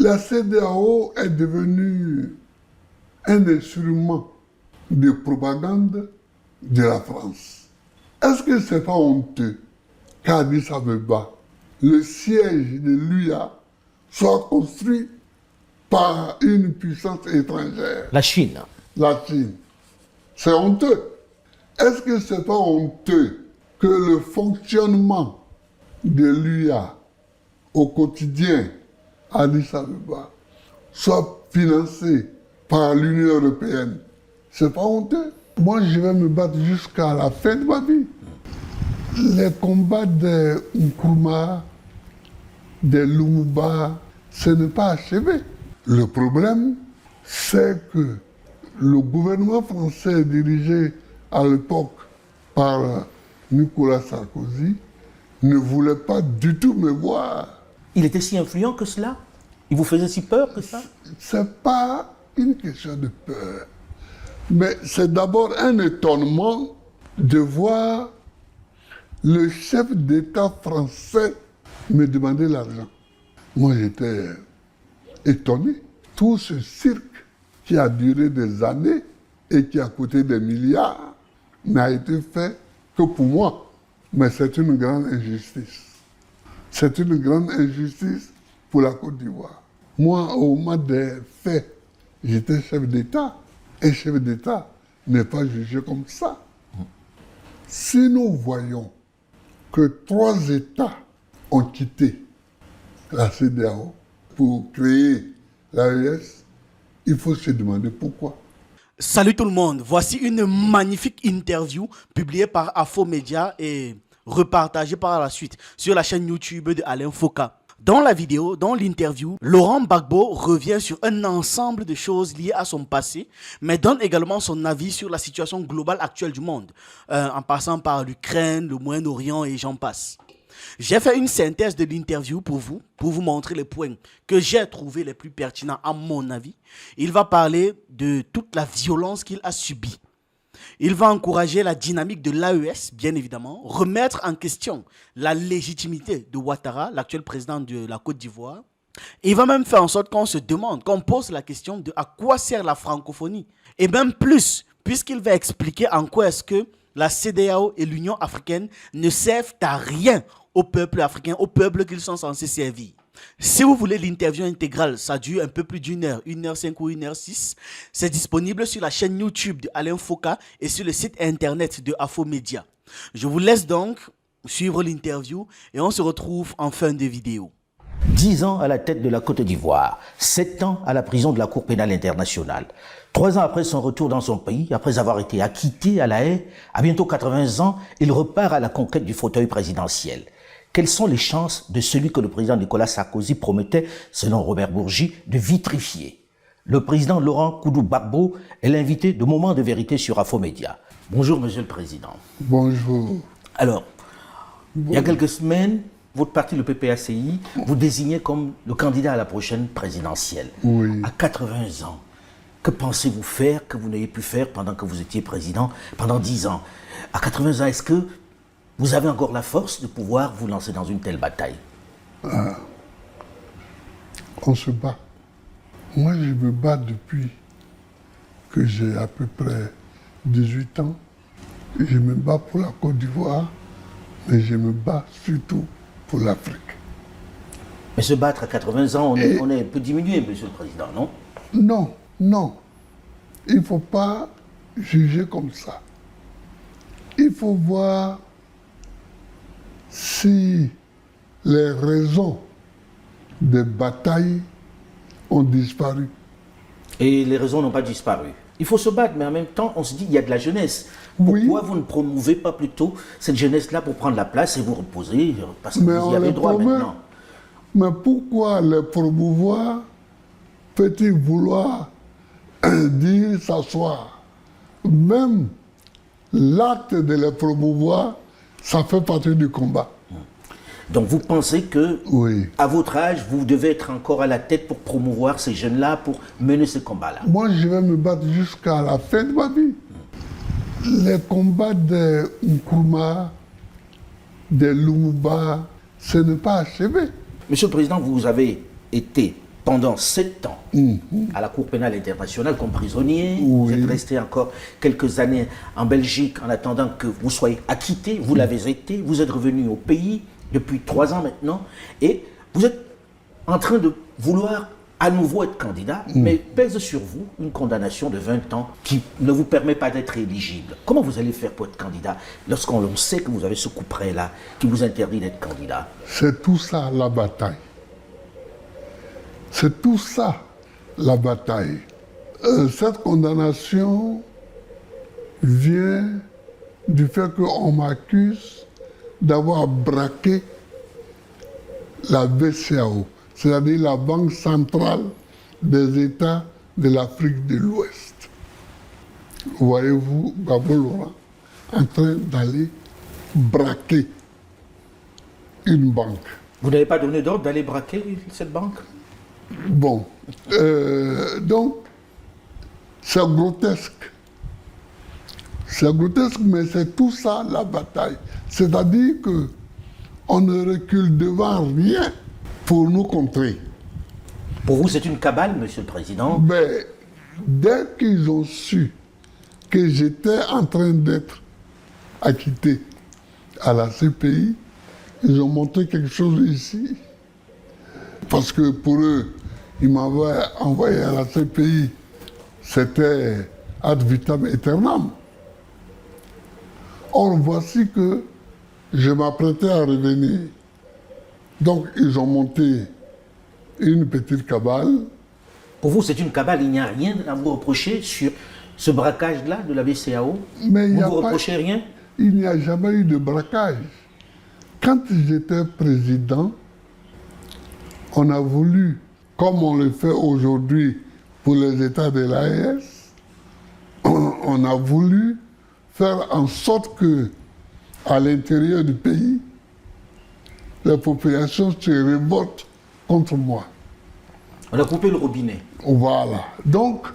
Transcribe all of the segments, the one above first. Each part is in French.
La CEDEAO est devenue un instrument de propagande de la France. Est-ce que ce n'est pas honteux qu'à Addis Abeba, le siège de l'UA soit construit par une puissance étrangère? La Chine. La Chine. C'est honteux. Est-ce que ce n'est pas honteux que le fonctionnement de l'UA au quotidien à Addis Abeba soit financé par l'Union européenne? C'est pas honteux. Moi, je vais me battre jusqu'à la fin de ma vie. Les combats de Nkrumah, de Lumumba, ce n'est pas achevé. Le problème, c'est que le gouvernement français dirigé à l'époque par Nicolas Sarkozy ne voulait pas du tout me voir. Il était si influent que cela? Il vous faisait si peur que ça? C'est pas une question de peur. Mais c'est d'abord un étonnement de voir le chef d'État français me demander l'argent. Moi, j'étais étonné. Tout ce cirque qui a duré des années et qui a coûté des milliards n'a été fait que pour moi. Mais c'est une grande injustice. C'est une grande injustice pour la Côte d'Ivoire. Moi, au moment des faits, j'étais chef d'État. Un chef d'État n'est pas jugé comme ça. Si nous voyons que 3 États ont quitté la CEDEAO pour créer l'AES, il faut se demander pourquoi. Salut tout le monde, voici une magnifique interview publiée par Afomedia et repartagée par la suite sur la chaîne YouTube de Alain Foka. Dans la vidéo, dans l'interview, Laurent Gbagbo revient sur un ensemble de choses liées à son passé, mais donne également son avis sur la situation globale actuelle du monde, en passant par l'Ukraine, le Moyen-Orient et j'en passe. J'ai fait une synthèse de l'interview pour vous montrer les points que j'ai trouvés les plus pertinents à mon avis. Il va parler de toute la violence qu'il a subie. Il va encourager la dynamique de l'AES, bien évidemment, remettre en question la légitimité de Ouattara, l'actuel président de la Côte d'Ivoire. Il va même faire en sorte qu'on se demande, qu'on pose la question de à quoi sert la francophonie. Et même plus, puisqu'il va expliquer en quoi est-ce que la CEDEAO et l'Union africaine ne servent à rien au peuple africain, au peuple qu'ils sont censés servir. Si vous voulez l'interview intégrale, ça dure un peu plus d'1 heure, 1h05 ou 1h06. C'est disponible sur la chaîne YouTube de Alain Foka et sur le site internet de Afomedia. Je vous laisse donc suivre l'interview et on se retrouve en fin de vidéo. 10 ans à la tête de la Côte d'Ivoire, 7 ans à la prison de la Cour pénale internationale. 3 ans après son retour dans son pays, après avoir été acquitté à La Haye, à bientôt 80 ans, il repart à la conquête du fauteuil présidentiel. Quelles sont les chances de celui que le président Nicolas Sarkozy promettait, selon Robert Bourgi, de vitrifier? Le président Laurent Koudou Gbagbo est l'invité de Moments de vérité sur Afomedia. Bonjour, monsieur le président. Bonjour. Alors, il y a quelques semaines, votre parti, le PPACI, vous désignait comme le candidat à la prochaine présidentielle. Oui. À 80 ans, que pensez-vous faire que vous n'ayez pu faire pendant que vous étiez président, pendant 10 ans? À 80 ans, est-ce que vous avez encore la force de pouvoir vous lancer dans une telle bataille? On se bat. Moi, je me bats depuis que j'ai à peu près 18 ans. Je me bats pour la Côte d'Ivoire, mais je me bats surtout pour l'Afrique. Mais se battre à 80 ans, on est un peu diminué, monsieur le président, non? Non, non. Il ne faut pas juger comme ça. Il faut voir si les raisons des batailles ont disparu. Et les raisons n'ont pas disparu. Il faut se battre, mais en même temps, on se dit, il y a de la jeunesse. Pourquoi vous ne promouvez pas plutôt cette jeunesse-là pour prendre la place et vous reposer? Parce que vous y avez droit maintenant. Mais pourquoi les promouvoir peut-il vouloir dire s'asseoir? Même l'acte de les promouvoir, ça fait partie du combat. Donc vous pensez que, oui, à votre âge, vous devez être encore à la tête pour promouvoir ces jeunes-là, pour mener ce combat-là? Moi, je vais me battre jusqu'à la fin de ma vie. Les combats de Nkrumah, de Lumumba, ce n'est pas achevé. Monsieur le Président, vous avez été pendant 7 ans à la Cour pénale internationale comme prisonnier. Oui. Vous êtes resté encore quelques années en Belgique en attendant que vous soyez acquitté. Vous l'avez été. Vous êtes revenu au pays depuis 3 ans maintenant. Et vous êtes en train de vouloir à nouveau être candidat, mais pèse sur vous une condamnation de 20 ans qui ne vous permet pas d'être éligible. Comment vous allez faire pour être candidat lorsqu'on sait que vous avez ce coup près-là qui vous interdit d'être candidat? C'est tout ça la bataille. C'est tout ça la bataille. Cette condamnation vient du fait qu'on m'accuse d'avoir braqué la BCEAO, c'est-à-dire la Banque centrale des États de l'Afrique de l'Ouest. Voyez-vous, Gbagbo Laurent en train d'aller braquer une banque. Vous n'avez pas donné d'ordre d'aller braquer cette banque? Bon, donc, c'est grotesque. C'est grotesque, mais c'est tout ça la bataille. C'est-à-dire que on ne recule devant rien pour nous contrer. Pour vous, c'est une cabale, Monsieur le Président? Mais dès qu'ils ont su que j'étais en train d'être acquitté à la CPI, ils ont montré quelque chose ici. Parce que pour eux, ils m'avaient envoyé à la CPI, c'était ad vitam aeternam. Or, voici que je m'apprêtais à revenir. Donc, ils ont monté une petite cabale. Pour vous, c'est une cabale, il n'y a rien à vous reprocher sur ce braquage-là de la BCEAO? Mais vous ne vous reprochez rien? Il n'y a jamais eu de braquage. Quand j'étais président, on a voulu, comme on le fait aujourd'hui pour les États de l'AES, on a voulu faire en sorte que, à l'intérieur du pays, la population se révolte contre moi. On a coupé le robinet. Voilà. Donc,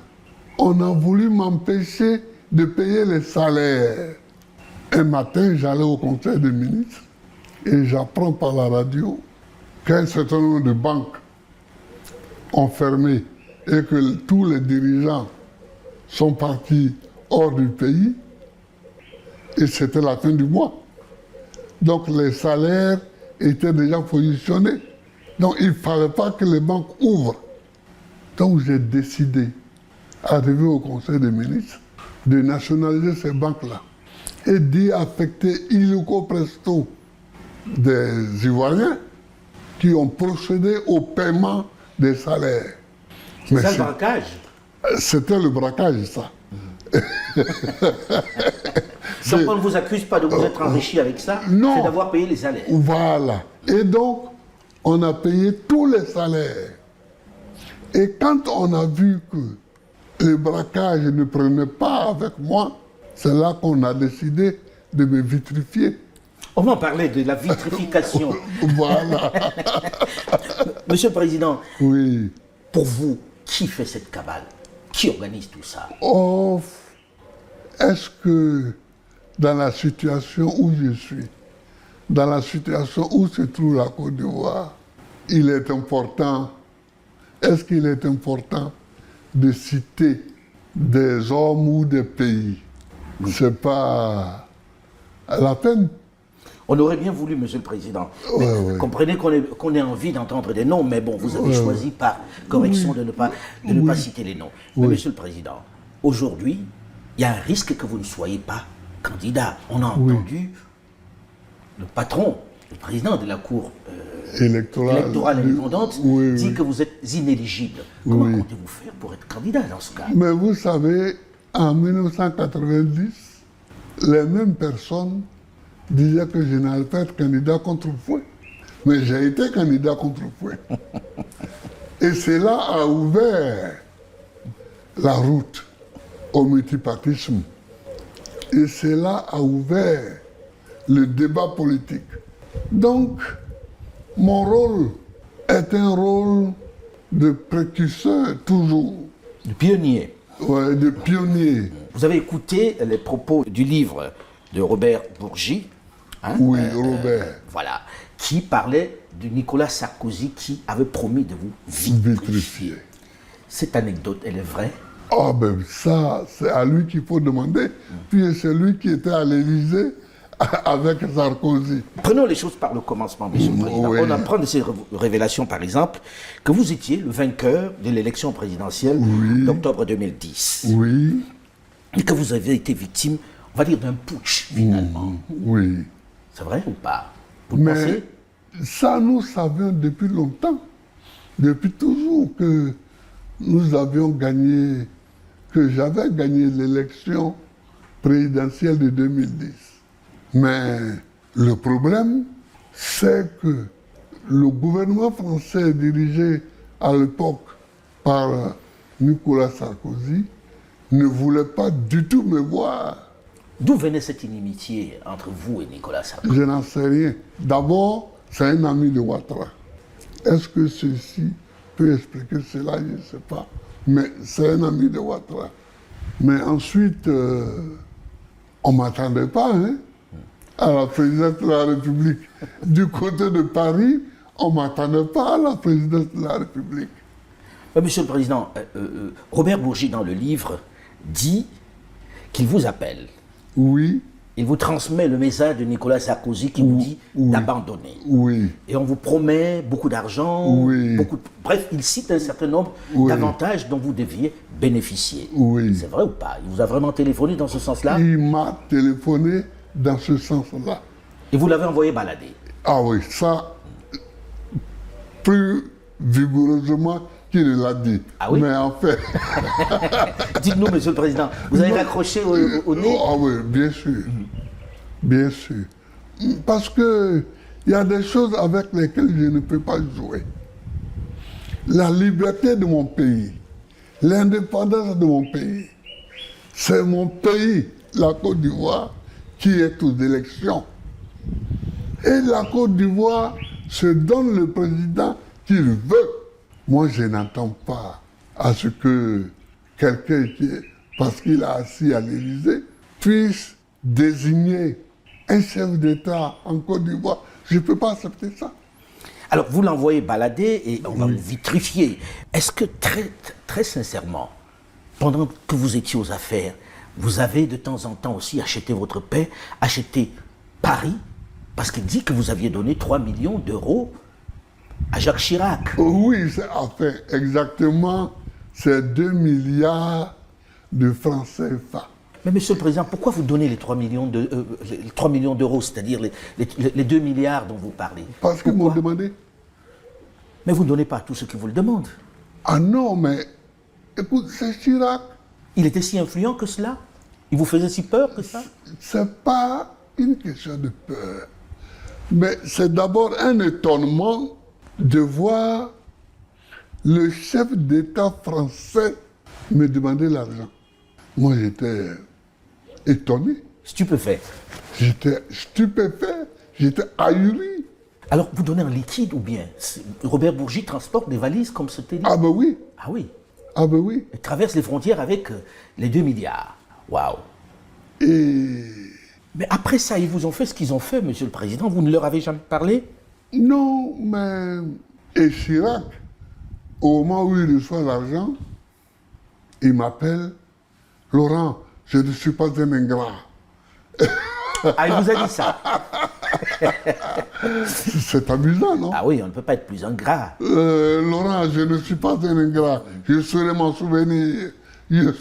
on a voulu m'empêcher de payer les salaires. Un matin, j'allais au conseil des ministres et j'apprends par la radio qu'un certain nombre de banques ont fermé et que tous les dirigeants sont partis hors du pays et c'était la fin du mois. Donc les salaires étaient déjà positionnés. Donc il ne fallait pas que les banques ouvrent. Donc j'ai décidé, arrivé au conseil des ministres, de nationaliser ces banques-là et d'y affecter illico presto des Ivoiriens qui ont procédé au paiement des salaires. C'est ça le braquage? C'était le braquage, ça. Donc on ne vous accuse pas de vous être enrichi avec ça, non. C'est d'avoir payé les salaires. Voilà. Et donc, on a payé tous les salaires. Et quand on a vu que le braquage ne prenait pas avec moi, c'est là qu'on a décidé de me vitrifier. On va parler de la vitrification. Voilà. Monsieur le Président, Oui. pour vous, qui fait cette cabale? Qui organise tout ça? Oh, est-ce que dans la situation où je suis, dans la situation où se trouve la Côte d'Ivoire, il est important, est-ce qu'il est important de citer des hommes ou des pays? C'est pas la peine. On aurait bien voulu, Monsieur le Président. Mais Ouais. comprenez qu'on ait envie d'entendre des noms, mais bon, vous avez choisi par correction de ne pas citer les noms. Mais Monsieur le Président, aujourd'hui, il y a un risque que vous ne soyez pas candidat. On a entendu le patron, le président de la Cour électorale indépendante dire que vous êtes inéligible. Comment comptez-vous faire pour être candidat dans ce cas? Mais vous savez, en 1990, les mêmes personnes disaient que je n'allais pas être candidat contre Fouet. Mais j'ai été candidat contre Fouet. Et cela a ouvert la route au multipartisme. Et cela a ouvert le débat politique. Donc, mon rôle est un rôle de précurseur toujours. De pionnier. Ouais, de pionnier. Vous avez écouté les propos du livre de Robert Bourgi. Oui, Robert. Voilà. qui parlait de Nicolas Sarkozy qui avait promis de vous vitrifier. Vitrifié. Cette anecdote, elle est vraie? Ah ben ça, c'est à lui qu'il faut demander. Puis c'est lui qui était à l'Élysée avec Sarkozy. Prenons les choses par le commencement, Monsieur le Président. Oui. On apprend de ces révélations, par exemple, que vous étiez le vainqueur de l'élection présidentielle d'octobre 2010. Oui, Et que vous avez été victime, on va dire, d'un putsch, finalement. oui. C'est vrai ou pas? Vous le Mais pensez? ça, nous savions depuis longtemps, depuis toujours, que nous avions gagné, que j'avais gagné l'élection présidentielle de 2010. Mais le problème, c'est que le gouvernement français dirigé à l'époque par Nicolas Sarkozy ne voulait pas du tout me voir. D'où venait cette inimitié entre vous et Nicolas Sarkozy? Je n'en sais rien. D'abord, c'est un ami de Ouattara. Est-ce que ceci peut expliquer cela? Je ne sais pas. Mais c'est un ami de Ouattara. Mais ensuite, on ne m'attendait pas à la présidence de la République. Du côté de Paris, on ne m'attendait pas à la présidence de la République. Monsieur le Président, Robert Bourgi, dans le livre, dit qu'il vous appelle. Oui, Il vous transmet le message de Nicolas Sarkozy qui vous dit d'abandonner. oui, Et on vous promet beaucoup d'argent, Oui. bref, il cite un certain nombre d'avantages dont vous deviez bénéficier. Oui. C'est vrai ou pas? Il vous a vraiment téléphoné dans ce sens-là? il m'a téléphoné dans ce sens-là. Et vous l'avez envoyé balader? Ah oui, ça, plus vigoureusement qu'il l'a dit. Ah oui? Mais en fait, Dites-nous, Monsieur le Président, vous avez raccroché au nez? ah oui, bien sûr. Bien sûr. Parce que il y a des choses avec lesquelles je ne peux pas jouer. La liberté de mon pays, l'indépendance de mon pays, c'est mon pays, la Côte d'Ivoire, qui est aux élections. Et la Côte d'Ivoire se donne le président qu'il veut. Moi, je n'entends pas à ce que quelqu'un qui, parce qu'il a assis à l'Élysée, puisse désigner un chef d'État en Côte d'Ivoire. Je ne peux pas accepter ça. Alors, vous l'envoyez balader et on va vous vitrifier. Est-ce que, très sincèrement, pendant que vous étiez aux affaires, vous avez de temps en temps aussi acheté votre paix, acheté Paris, parce qu'il dit que vous aviez donné 3 millions d'euros à Jacques Chirac. Oui, enfin, exactement, c'est 2 milliards de francs CFA. Mais Monsieur le Président, pourquoi vous donnez les 3 millions d'euros, c'est-à-dire les 2 milliards dont vous parlez? Parce qu'ils m'ont demandé. Mais vous ne donnez pas tout ce qu'ils vous le demandent. Ah non, mais écoute, c'est Chirac. Il était si influent que cela? Il vous faisait si peur que ça? C'est pas une question de peur. Mais c'est d'abord un étonnement de voir le chef d'État français me demander l'argent. Moi, j'étais étonné, Stupéfait. j'étais stupéfait, j'étais ahuri. Alors, vous donnez en liquide ou bien Robert Bourgi transporte des valises comme c'était dit? Ah ben oui, Ah oui. ah ben oui. Il traverse les frontières avec les 2 milliards. Waouh. Et Mais après ça, ils vous ont fait ce qu'ils ont fait, Monsieur le Président. Vous ne leur avez jamais parlé? non, mais... Et Chirac, au moment où il reçoit l'argent, il m'appelle, Laurent, je ne suis pas un ingrat. Ah, il vous a dit ça? C'est amusant, non? Ah oui, on ne peut pas être plus ingrat. Laurent, je ne suis pas un ingrat. Je saurai m'en souvenir. Je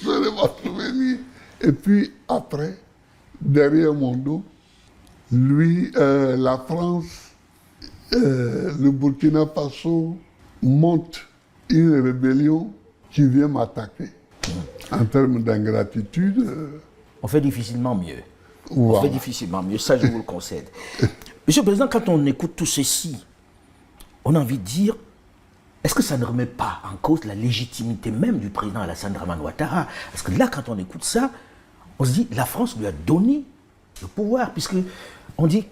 saurai m'en souvenir. Et puis après, derrière mon dos, lui, la France, le Burkina Faso monte une rébellion qui vient m'attaquer. En termes d'ingratitude, On fait difficilement mieux. On voilà. fait difficilement mieux, ça je vous le concède. Monsieur le Président, quand on écoute tout ceci, on a envie de dire, est-ce que ça ne remet pas en cause la légitimité même du président Alassane Dramane Ouattara? Parce que là, quand on écoute ça, on se dit, la France lui a donné le pouvoir, puisque on dit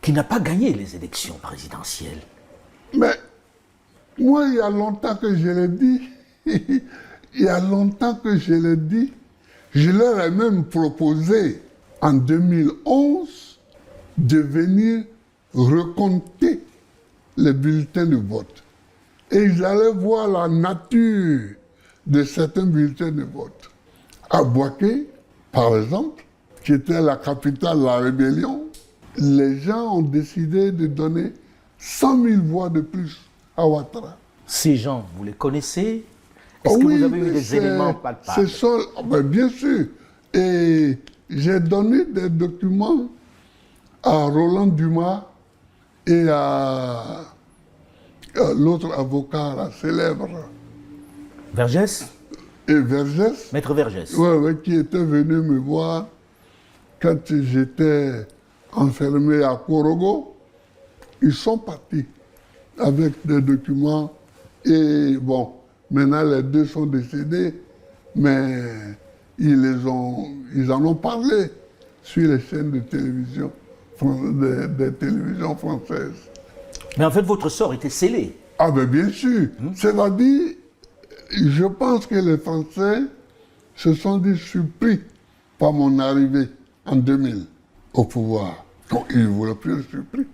qu'il n'a pas gagné les élections présidentielles. Mais moi, il y a longtemps que je l'ai dit, il y a longtemps que je l'ai dit, je leur ai même proposé en 2011 de venir recompter les bulletins de vote. Et ils allaient voir la nature de certains bulletins de vote. À Bouaké, par exemple, qui était la capitale de la rébellion, les gens ont décidé de donner 100 000 voix de plus à Ouattara. Ces gens, vous les connaissez? Est-ce que vous avez eu des éléments palpables? Bien sûr. Et j'ai donné des documents à Roland Dumas et à l'autre avocat, la célèbre. Vergès? Et Vergès. Maître Vergès. Oui, qui était venu me voir quand j'étais enfermé à Korogo. Ils sont partis avec des documents. Et bon, maintenant les deux sont décédés, mais ils en ont parlé sur les chaînes de télévision, des télévisions françaises. Mais en fait, votre sort était scellé. Ah ben bien sûr. C'est-à-dire, je pense que les Français se sont dit surpris par mon arrivée en 2000 au pouvoir. Donc ils ne voulaient plus être surpris.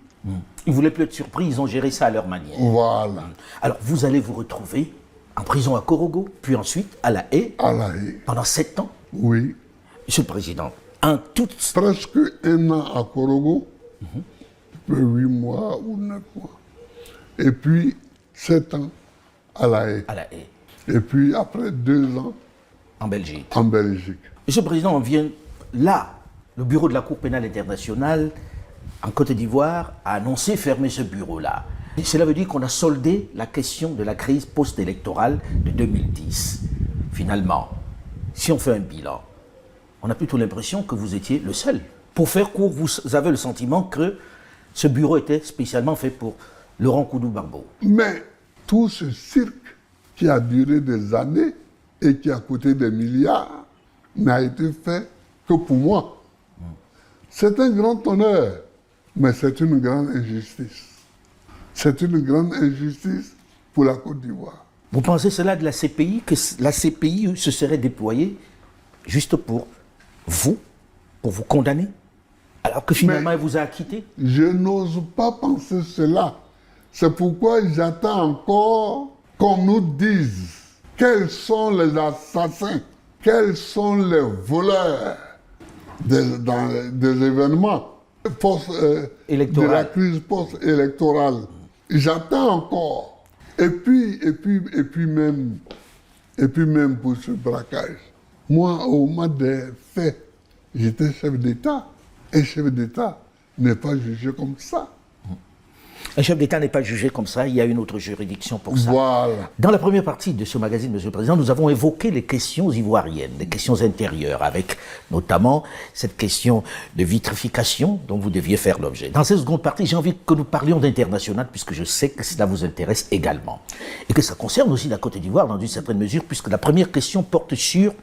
Ils ne voulaient plus être surpris, ils ont géré ça à leur manière. Voilà. Alors, vous allez vous retrouver en prison à Korogo, puis ensuite à La Haye. À La Haye. Pendant 7 ans. Oui. Monsieur le Président, un tout... Presque 1 an à Korogo, 8 mois ou 9 mois. Et puis 7 ans à La Haye. À La Haye. Et puis après 2 ans en Belgique. En Belgique. Monsieur le Président, on vient là, le bureau de la Cour pénale internationale, en Côte d'Ivoire, a annoncé fermer ce bureau-là. Cela veut dire qu'on a soldé la question de la crise post-électorale de 2010. Finalement, si on fait un bilan, on a plutôt l'impression que vous étiez le seul. Pour faire court, vous avez le sentiment que ce bureau était spécialement fait pour Laurent Koudou-Barbeau. Mais tout ce cirque qui a duré des années et qui a coûté des milliards n'a été fait que pour moi. C'est un grand honneur, mais c'est une grande injustice. C'est une grande injustice pour la Côte d'Ivoire. Vous pensez cela de la CPI, que la CPI se serait déployée juste pour vous condamner, alors que finalement elle vous a acquitté? Je n'ose pas penser cela. C'est pourquoi j'attends encore qu'on nous dise quels sont les assassins, quels sont les voleurs des événements de la crise post-électorale. J'attends encore. Et puis même pour ce braquage. Moi, au moment des faits, j'étais chef d'État. Un chef d'État n'est pas jugé comme ça. Un chef d'État n'est pas jugé comme ça, il y a une autre juridiction pour ça. Voilà. Dans la première partie de ce magazine, Monsieur le Président, nous avons évoqué les questions ivoiriennes, les questions intérieures, avec notamment cette question de vitrification dont vous deviez faire l'objet. Dans cette seconde partie, j'ai envie que nous parlions d'international, puisque je sais que cela vous intéresse également. Et que ça concerne aussi la Côte d'Ivoire dans une certaine mesure, puisque la première question porte sur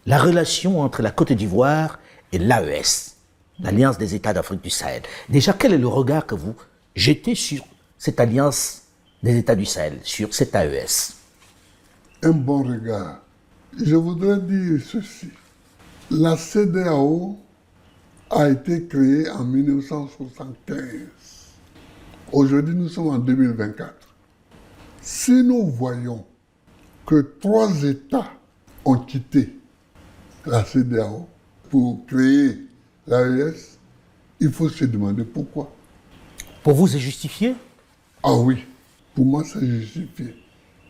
la relation entre la Côte d'Ivoire et l'AES, l'Alliance des États d'Afrique du Sahel. Déjà, quel est le regard que vous jetez sur cette Alliance des États du Sahel, sur cette AES? Un bon regard. Je voudrais dire ceci. La CEDEAO a été créée en 1975. Aujourd'hui, nous sommes en 2024. Si nous voyons que 3 États ont quitté la CEDEAO pour créer l'AES, il faut se demander pourquoi. Pour vous, c'est justifié? Ah oui, pour moi, c'est justifié.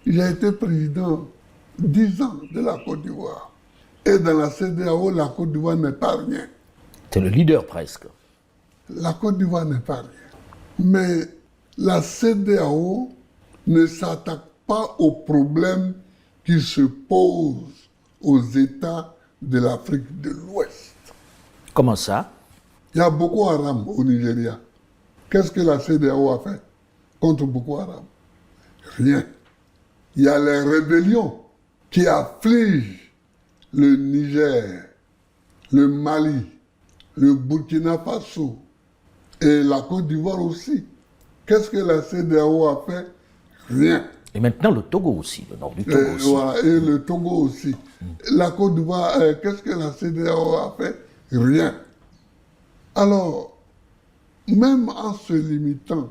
J'ai été président 10 ans de la Côte d'Ivoire. Et dans la CEDEAO, la Côte d'Ivoire n'est pas rien. C'est le leader presque. La Côte d'Ivoire n'est pas rien. Mais la CEDEAO ne s'attaque pas aux problèmes qui se posent aux États de l'Afrique de l'Ouest. Comment ça? Il y a Boko Haram au Nigeria. Qu'est-ce que la CEDEAO a fait contre Boko Haram? Rien. Il y a les rébellions qui affligent le Niger, le Mali, le Burkina Faso et la Côte d'Ivoire aussi. Qu'est-ce que la CEDEAO a fait? Rien. Et maintenant le Togo aussi, le nord du Togo aussi. Voilà, et le Togo aussi. La Côte d'Ivoire, qu'est-ce que la CEDEAO a fait? Rien. Alors, même en se limitant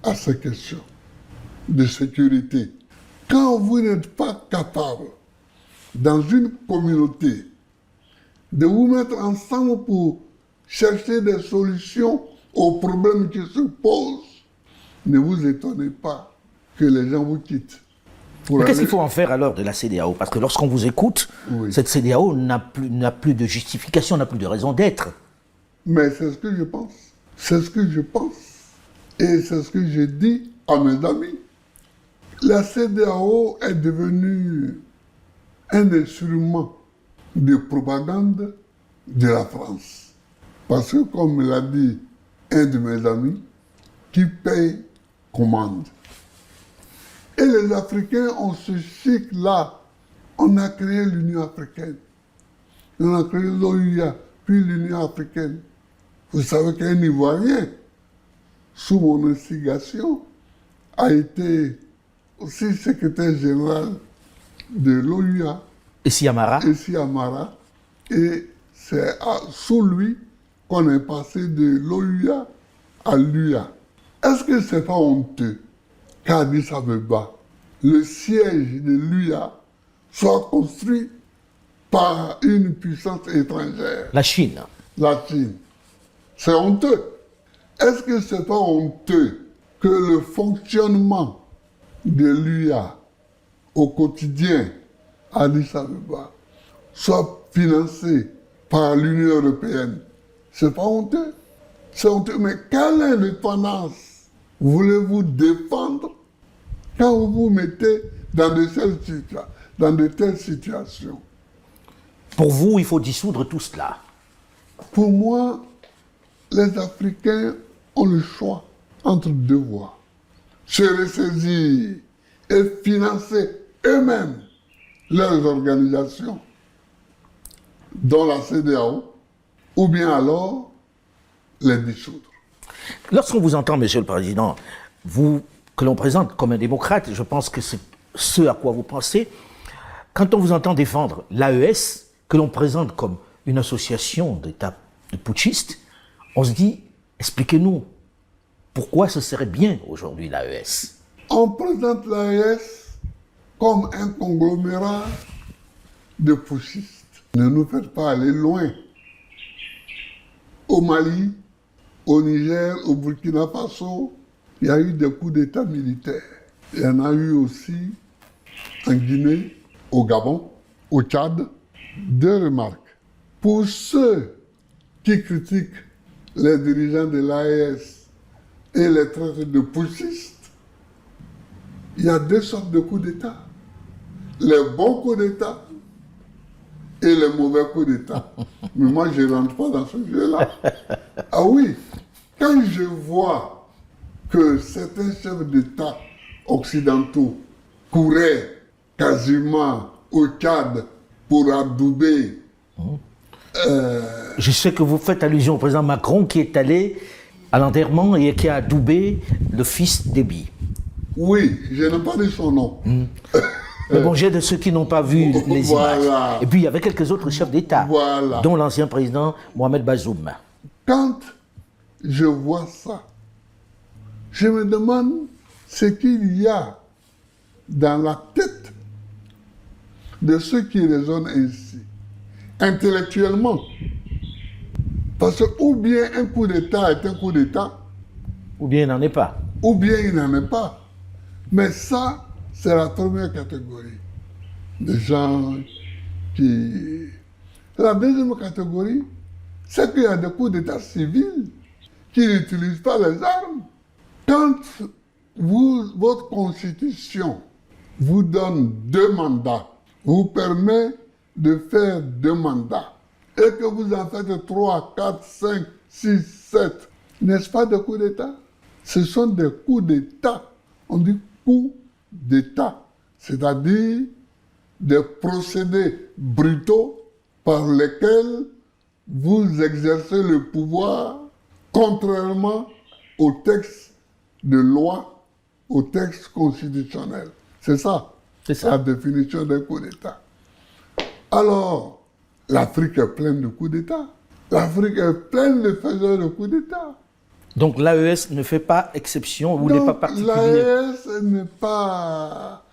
à ces questions de sécurité, quand vous n'êtes pas capable, dans une communauté, de vous mettre ensemble pour chercher des solutions aux problèmes qui se posent, ne vous étonnez pas que les gens vous quittent. Mais qu'est-ce qu'il faut en faire alors de la CEDEAO? Parce que lorsqu'on vous écoute, Oui. cette CEDEAO n'a plus de justification, n'a plus de raison d'être. Mais c'est ce que je pense. C'est ce que je pense. Et c'est ce que j'ai dit à mes amis. La CEDEAO est devenue un instrument de propagande de la France. Parce que, comme l'a dit un de mes amis, qui paye commande. Et les Africains ont ce cycle-là. On a créé l'Union africaine. On a créé l'OUA, puis l'Union africaine. Vous savez qu'un Ivoirien, sous mon instigation, a été aussi secrétaire général de l'OUA. Et Amara? Ici à Mara. Et c'est sous lui qu'on est passé de l'OUA à l'UA. Est-ce que c'est pas honteux qu'Addis Abeba, le siège de l'UA, soit construit par une puissance étrangère? La Chine. La Chine. C'est honteux. Est-ce que c'est pas honteux que le fonctionnement de l'UA au quotidien à Addis Abeba soit financé par l'Union européenne? C'est pas honteux. C'est honteux. Mais quelle indépendance voulez-vous défendre quand vous vous mettez dans de telles situations? Pour vous, il faut dissoudre tout cela. Pour moi, les Africains ont le choix entre deux voies. Se ressaisir et financer eux-mêmes leurs organisations, dont la CEDEAO, ou bien alors les dissoudre. Lorsqu'on vous entend, Monsieur le Président, vous, que l'on présente comme un démocrate, je pense que c'est ce à quoi vous pensez, quand on vous entend défendre l'AES, que l'on présente comme une association d'États de putschistes, on se dit, expliquez-nous, pourquoi ce serait bien aujourd'hui l'AES? On présente l'AES comme un conglomérat de putschistes. Ne nous faites pas aller loin. Au Mali, au Niger, au Burkina Faso, il y a eu des coups d'État militaires. Il y en a eu aussi en Guinée, au Gabon, au Tchad. Deux remarques. Pour ceux qui critiquent les dirigeants de l'AES et les traitent de putschistes, il y a deux sortes de coups d'État. Les bons coups d'État et les mauvais coups d'État. Mais moi, je ne rentre pas dans ce jeu-là. Ah oui, quand je vois que certains chefs d'État occidentaux couraient quasiment au Tchad pour adouber. Je sais que vous faites allusion au président Macron qui est allé à l'enterrement et qui a adoubé le fils d'Ebi. Oui, je n'ai pas dit son nom. Le bon jet de ceux qui n'ont pas vu les Voilà. images. Et puis il y avait quelques autres chefs d'État, Voilà. dont l'ancien président Mohamed Bazoum. Quand je vois ça, je me demande ce qu'il y a dans la tête de ceux qui raisonnent ainsi, intellectuellement. Parce que ou bien un coup d'État est un coup d'État, Ou bien il n'en est pas. ou bien il n'en est pas. Mais ça, c'est la première catégorie de gens qui... La deuxième catégorie, c'est qu'il y a des coups d'État civils qui n'utilisent pas les armes. Quand votre constitution vous donne 2 mandats, vous permet de faire 2 mandats, et que vous en faites 3, 4, 5, 6, 7, n'est-ce pas des coups d'État? Ce sont des coups d'État. On dit coups d'État, c'est-à-dire des procédés brutaux par lesquels vous exercez le pouvoir contrairement au texte de loi, au texte constitutionnel. C'est ça, la définition d'un coup d'État. Alors, l'Afrique est pleine de coups d'État. L'Afrique est pleine de faiseurs de coups d'État. Donc l'AES ne fait pas exception ou n'est pas Donc particulier. l'AES n'est pas...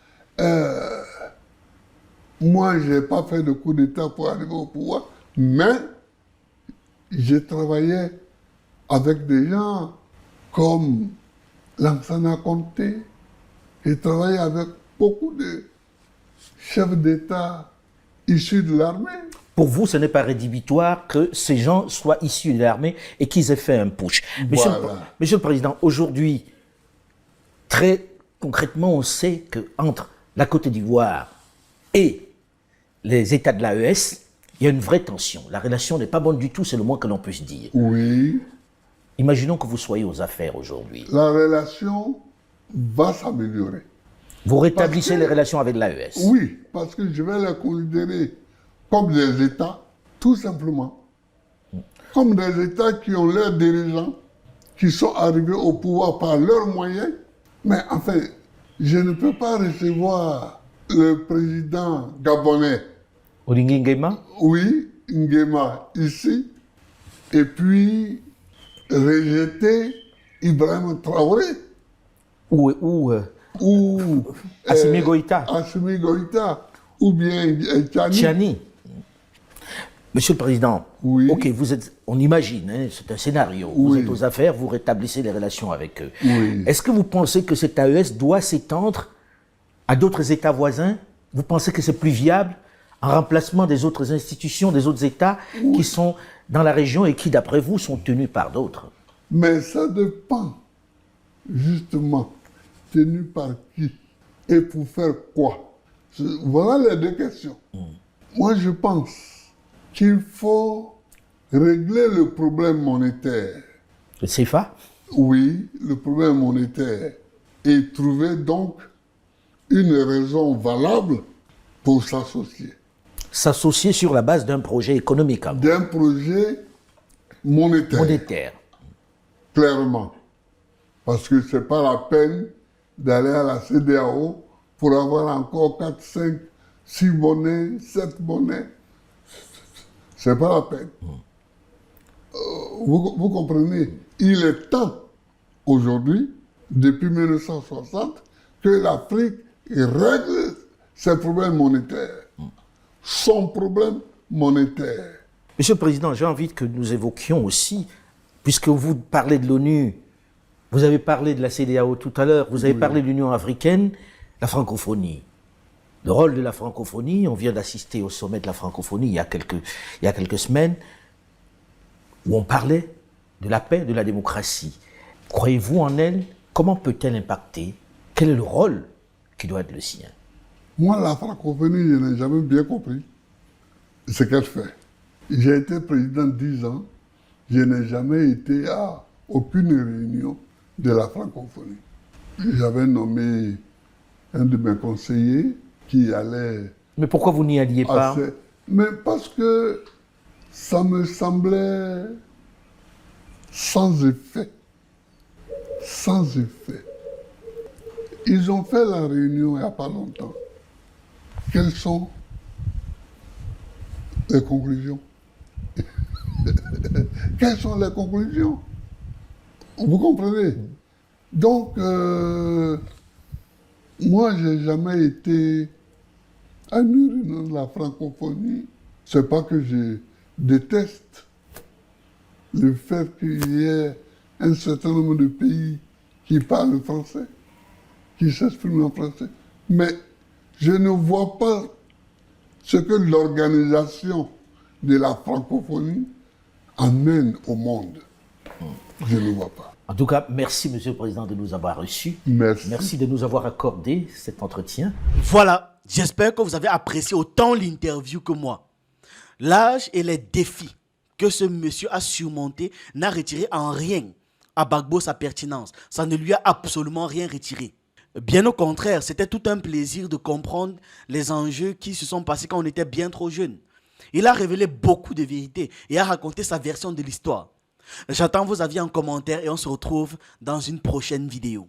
moi, je n'ai pas fait de coup d'État pour arriver au pouvoir, mais j'ai travaillé avec des gens comme Lansana Conté. J'ai travaillé avec beaucoup de chefs d'État issus de l'armée. Pour vous, ce n'est pas rédhibitoire que ces gens soient issus de l'armée et qu'ils aient fait un putsch. Monsieur le Président, aujourd'hui, très concrètement, on sait qu'entre la Côte d'Ivoire et les États de l'AES, il y a une vraie tension. La relation n'est pas bonne du tout, c'est le moins que l'on puisse dire. Oui. Imaginons que vous soyez aux affaires aujourd'hui. La relation va s'améliorer. Vous rétablissez les relations avec l'AES. Oui, parce que je vais les considérer comme des États, tout simplement. Comme des États qui ont leurs dirigeants, qui sont arrivés au pouvoir par leurs moyens. Mais enfin, je ne peux pas recevoir le président gabonais. Olingi Nguema? Oui, Nguema, ici, et puis rejeter Ibrahim Traoré. Ou Assimi Goïta. Assimi Goïta, ou bien Tchani. Tchani. Monsieur le Président, Oui. ok, vous êtes, on imagine, hein, c'est un scénario, vous Oui. êtes aux affaires, vous rétablissez les relations avec eux. Oui. Est-ce que vous pensez que cet AES doit s'étendre à d'autres États voisins? Vous pensez que c'est plus viable en remplacement des autres institutions, des autres États qui sont dans la région et qui, d'après vous, sont tenus par d'autres? Mais ça dépend, justement, tenu par qui et pour faire quoi. Voilà les deux questions. Moi, je pense qu'il faut régler le problème monétaire. Le CFA? Oui, le problème monétaire. Et trouver donc une raison valable pour s'associer. S'associer sur la base d'un projet économique, alors, D'un projet monétaire. monétaire. Clairement. Parce que ce n'est pas la peine d'aller à la CEDEAO pour avoir encore 4, 5, 6 monnaies, 7 monnaies. Ce n'est pas la peine. Vous comprenez? Il est temps, aujourd'hui, depuis 1960, que l'Afrique règle ses problèmes monétaires. Son problème monétaire. Monsieur le Président, j'ai envie que nous évoquions aussi, puisque vous parlez de l'ONU, vous avez parlé de la CEDEAO tout à l'heure, vous avez parlé de l'Union africaine, la francophonie. Le rôle de la francophonie, on vient d'assister au sommet de la francophonie il y a quelques semaines, où on parlait de la paix, de la démocratie. Croyez-vous en elle? Comment peut-elle impacter? Quel est le rôle qui doit être le sien? Moi, la francophonie, je n'ai jamais bien compris ce qu'elle fait. J'ai été président 10 ans, je n'ai jamais été à aucune réunion de la francophonie. J'avais nommé un de mes conseillers qui allait... Mais pourquoi vous n'y alliez pas? Mais parce que ça me semblait sans effet. Sans effet. Ils ont fait la réunion il n'y a pas longtemps. Quelles sont les conclusions? Quelles sont les conclusions? Vous comprenez? Donc, moi, je n'ai jamais été à une réunion de la francophonie. Ce n'est pas que je déteste le fait qu'il y ait un certain nombre de pays qui parlent français, qui s'expriment en français. Mais je ne vois pas ce que l'organisation de la francophonie amène au monde. Je ne vois pas. En tout cas, merci, Monsieur le Président, de nous avoir reçus. Merci. Merci de nous avoir accordé cet entretien. Voilà, j'espère que vous avez apprécié autant l'interview que moi. L'âge et les défis que ce monsieur a surmontés n'a retiré en rien à Gbagbo sa pertinence. Ça ne lui a absolument rien retiré. Bien au contraire, c'était tout un plaisir de comprendre les enjeux qui se sont passés quand on était bien trop jeune. Il a révélé beaucoup de vérités et a raconté sa version de l'histoire. J'attends vos avis en commentaire et on se retrouve dans une prochaine vidéo.